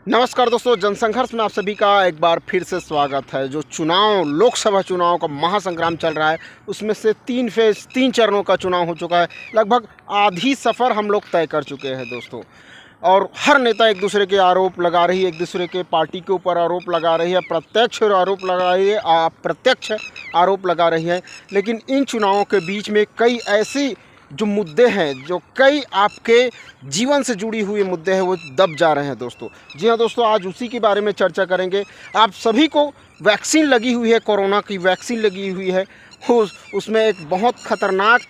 नमस्कार दोस्तों, जनसंघर्ष में आप सभी का एक बार फिर से स्वागत है। जो चुनाव, लोकसभा चुनाव का महासंग्राम चल रहा है, उसमें से 3 चरणों का चुनाव हो चुका है। लगभग आधी सफ़र हम लोग तय कर चुके हैं दोस्तों। और हर नेता एक दूसरे के आरोप लगा रही है, एक दूसरे के पार्टी के ऊपर आरोप लगा रही है, प्रत्यक्ष आरोप लगा रही है, अप्रत्यक्ष आरोप लगा रही है। लेकिन इन चुनावों के बीच में कई ऐसी जो मुद्दे हैं, जो कई आपके जीवन से जुड़ी हुई मुद्दे हैं, वो दब जा रहे हैं दोस्तों। जी हाँ दोस्तों, आज उसी के बारे में चर्चा करेंगे। आप सभी को वैक्सीन लगी हुई है, कोरोना की वैक्सीन लगी हुई है। उसमें एक बहुत ख़तरनाक,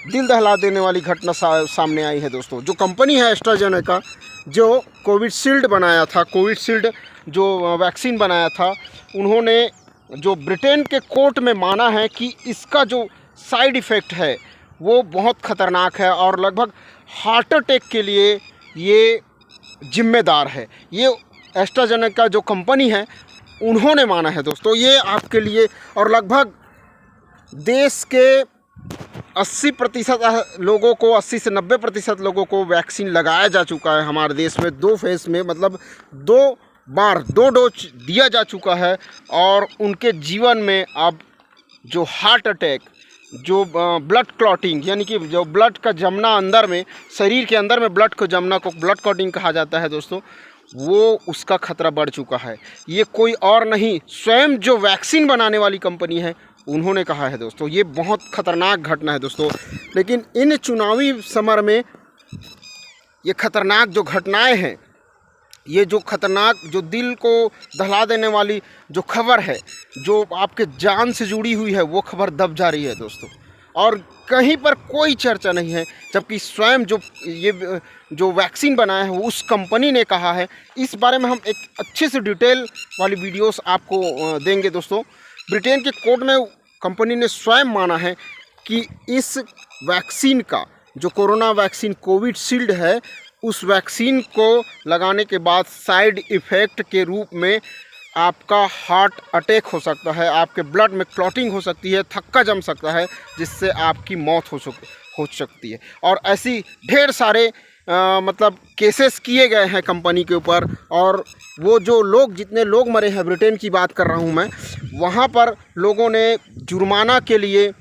दिल दहला देने वाली घटना सामने आई है दोस्तों। जो कंपनी है एस्ट्राजेनेका, जो कोविशील्ड बनाया था, कोविशील्ड जो वैक्सीन बनाया था, उन्होंने जो ब्रिटेन के कोर्ट में माना है कि इसका जो साइड इफ़ेक्ट है वो बहुत ख़तरनाक है और लगभग हार्ट अटैक के लिए ये जिम्मेदार है। ये एस्ट्राजेनेका जो कंपनी है, उन्होंने माना है दोस्तों। ये आपके लिए, और लगभग देश के 80% लोगों को, 80 से 90% लोगों को वैक्सीन लगाया जा चुका है हमारे देश में। 2 फेज़ में, मतलब 2 बार 2 डोज दिया जा चुका है। और उनके जीवन में अब जो हार्ट अटैक, जो ब्लड क्लॉटिंग, यानी कि जो ब्लड का जमना अंदर में, शरीर के अंदर में ब्लड को जमना को ब्लड क्लॉटिंग कहा जाता है दोस्तों, वो उसका खतरा बढ़ चुका है। ये कोई और नहीं, स्वयं जो वैक्सीन बनाने वाली कंपनी है, उन्होंने कहा है दोस्तों। ये बहुत ख़तरनाक घटना है दोस्तों। लेकिन इन चुनावी समर में ये ख़तरनाक जो घटनाएं हैं, ये जो ख़तरनाक, जो दिल को दहला देने वाली जो खबर है, जो आपके जान से जुड़ी हुई है, वो खबर दब जा रही है दोस्तों। और कहीं पर कोई चर्चा नहीं है, जबकि स्वयं जो वैक्सीन बनाया है वो उस कंपनी ने कहा है। इस बारे में हम एक अच्छे से डिटेल वाली वीडियोस आपको देंगे दोस्तों। ब्रिटेन के कोर्ट में कंपनी ने स्वयं माना है कि इस वैक्सीन का, जो कोरोना वैक्सीन कोविशील्ड है, उस वैक्सीन को लगाने के बाद साइड इफ़ेक्ट के रूप में आपका हार्ट अटैक हो सकता है, आपके ब्लड में क्लॉटिंग हो सकती है, थक्का जम सकता है, जिससे आपकी मौत हो सकती है। और ऐसी ढेर सारे मतलब केसेस किए गए हैं कंपनी के ऊपर। और वो जो लोग, जितने लोग मरे हैं, ब्रिटेन की बात कर रहा हूँ मैं, वहाँ पर लोगों ने जुर्माना के लिए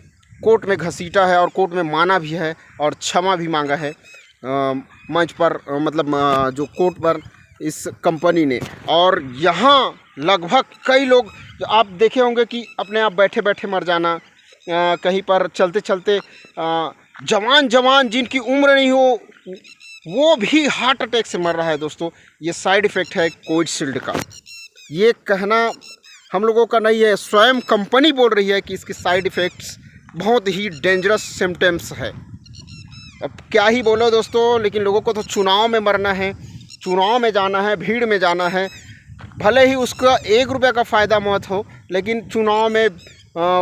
कोर्ट में घसीटा है और कोर्ट में माना भी है और क्षमा भी मांगा है मंच पर, मतलब जो कोर्ट पर, इस कंपनी ने। और यहाँ लगभग कई लोग, जो आप देखे होंगे कि अपने आप बैठे बैठे मर जाना, कहीं पर चलते चलते, जवान जिनकी उम्र नहीं हो, वो भी हार्ट अटैक से मर रहा है दोस्तों। ये साइड इफ़ेक्ट है कोविशील्ड का। ये कहना हम लोगों का नहीं है, स्वयं कंपनी बोल रही है कि इसके साइड इफ़ेक्ट्स बहुत ही डेंजरस सिम्टम्स है। अब क्या ही बोलो दोस्तों, लेकिन लोगों को तो चुनाव में मरना है, चुनाव में जाना है, भीड़ में जाना है। भले ही उसका 1 रुपये का फ़ायदा मत हो, लेकिन चुनाव में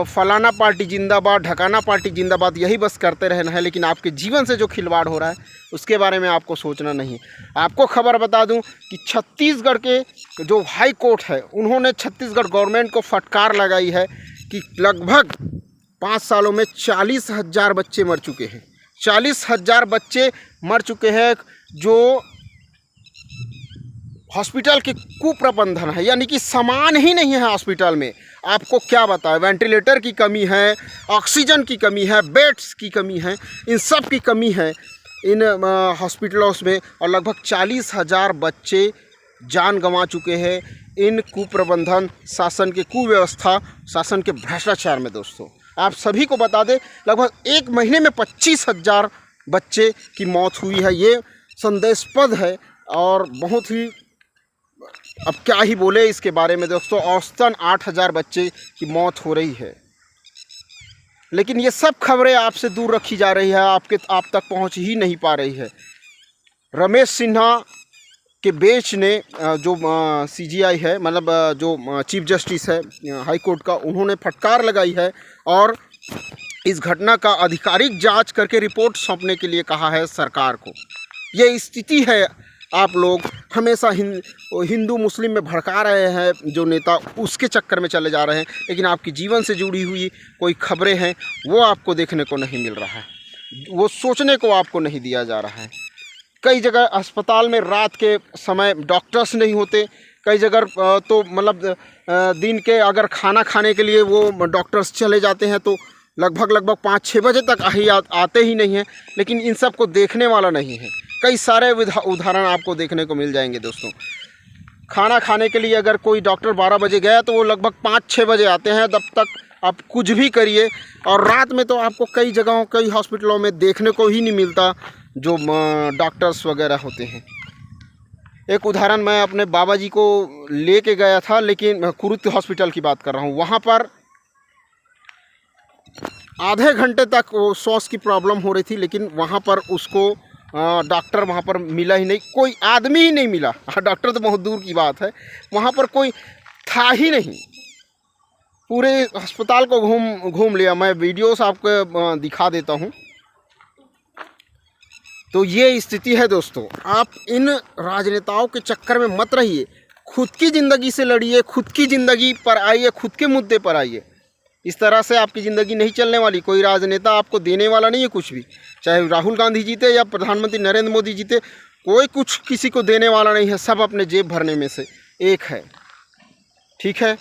फलाना पार्टी जिंदाबाद, ढकाना पार्टी जिंदाबाद, यही बस करते रहना है। लेकिन आपके जीवन से जो खिलवाड़ हो रहा है, उसके बारे में आपको सोचना नहीं। आपको खबर बता दूं कि छत्तीसगढ़ के जो हाई कोर्ट है, उन्होंने छत्तीसगढ़ गवर्नमेंट को फटकार लगाई है कि लगभग 5 सालों में 40,000 बच्चे मर चुके हैं। 40,000 बच्चे मर चुके हैं, जो हॉस्पिटल के कुप्रबंधन है, यानी कि सामान ही नहीं है हॉस्पिटल में। आपको क्या बताएं, वेंटिलेटर की कमी है, ऑक्सीजन की कमी है, बेड्स की कमी है, इन सब की कमी है इन हॉस्पिटलों में। और लगभग 40,000 बच्चे जान गंवा चुके हैं इन कुप्रबंधन, शासन के कुव्यवस्था, शासन के भ्रष्टाचार में दोस्तों। आप सभी को बता दें, लगभग 1 महीने में 25,000 बच्चे की मौत हुई है। ये संदेहास्पद है और बहुत ही, अब क्या ही बोले इसके बारे में दोस्तों। औसतन 8,000 बच्चे की मौत हो रही है। लेकिन ये सब खबरें आपसे दूर रखी जा रही है, आप तक पहुंच ही नहीं पा रही है। रमेश सिन्हा के बेंच ने, जो CJI है, मतलब जो चीफ जस्टिस है हाई कोर्ट का, उन्होंने फटकार लगाई है और इस घटना का आधिकारिक जांच करके रिपोर्ट सौंपने के लिए कहा है सरकार को। ये स्थिति है, आप लोग हमेशा हिंदू मुस्लिम में भड़का रहे हैं, जो नेता उसके चक्कर में चले जा रहे हैं। लेकिन आपकी जीवन से जुड़ी हुई कोई खबरें हैं, वो आपको देखने को नहीं मिल रहा है, वो सोचने को आपको नहीं दिया जा रहा है। कई जगह अस्पताल में रात के समय डॉक्टर्स नहीं होते, कई जगह तो मतलब दिन के अगर खाना खाने के लिए वो डॉक्टर्स चले जाते हैं तो लगभग 5-6 बजे तक आते ही नहीं हैं, लेकिन इन सब को देखने वाला नहीं है। कई सारे उदाहरण आपको देखने को मिल जाएंगे दोस्तों। खाना खाने के लिए अगर कोई डॉक्टर 12 बजे गया तो वो लगभग 5-6 बजे आते हैं, तब तक आप कुछ भी करिए। और रात में तो आपको कई जगहों कई हॉस्पिटलों में देखने को ही नहीं मिलता जो डॉक्टर्स वगैरह होते हैं। एक उदाहरण मैं अपने बाबा जी को लेके गया था, लेकिन कुरुत हॉस्पिटल की बात कर रहा हूँ। वहाँ पर आधे घंटे तक वो श्वास की प्रॉब्लम हो रही थी, लेकिन वहाँ पर उसको डॉक्टर वहाँ पर मिला ही नहीं, कोई आदमी ही नहीं मिला। डॉक्टर तो बहुत दूर की बात है, वहाँ पर कोई था ही नहीं। पूरे अस्पताल को घूम लिया। मैं वीडियोस आपको दिखा देता हूँ। तो ये स्थिति है दोस्तों। आप इन राजनेताओं के चक्कर में मत रहिए, खुद की ज़िंदगी से लड़िए, खुद की ज़िंदगी पर आइए, खुद के मुद्दे पर आइए। इस तरह से आपकी ज़िंदगी नहीं चलने वाली। कोई राजनेता आपको देने वाला नहीं है कुछ भी, चाहे राहुल गांधी जीते या प्रधानमंत्री नरेंद्र मोदी जीते, कोई कुछ किसी को देने वाला नहीं है। सब अपने जेब भरने में से एक है। ठीक है,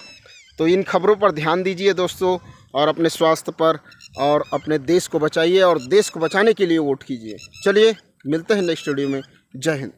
तो इन खबरों पर ध्यान दीजिए दोस्तों, और अपने स्वास्थ्य पर, और अपने देश को बचाइए और देश को बचाने के लिए वोट कीजिए। चलिए मिलते हैं नेक्स्ट वीडियो में। जय हिंद।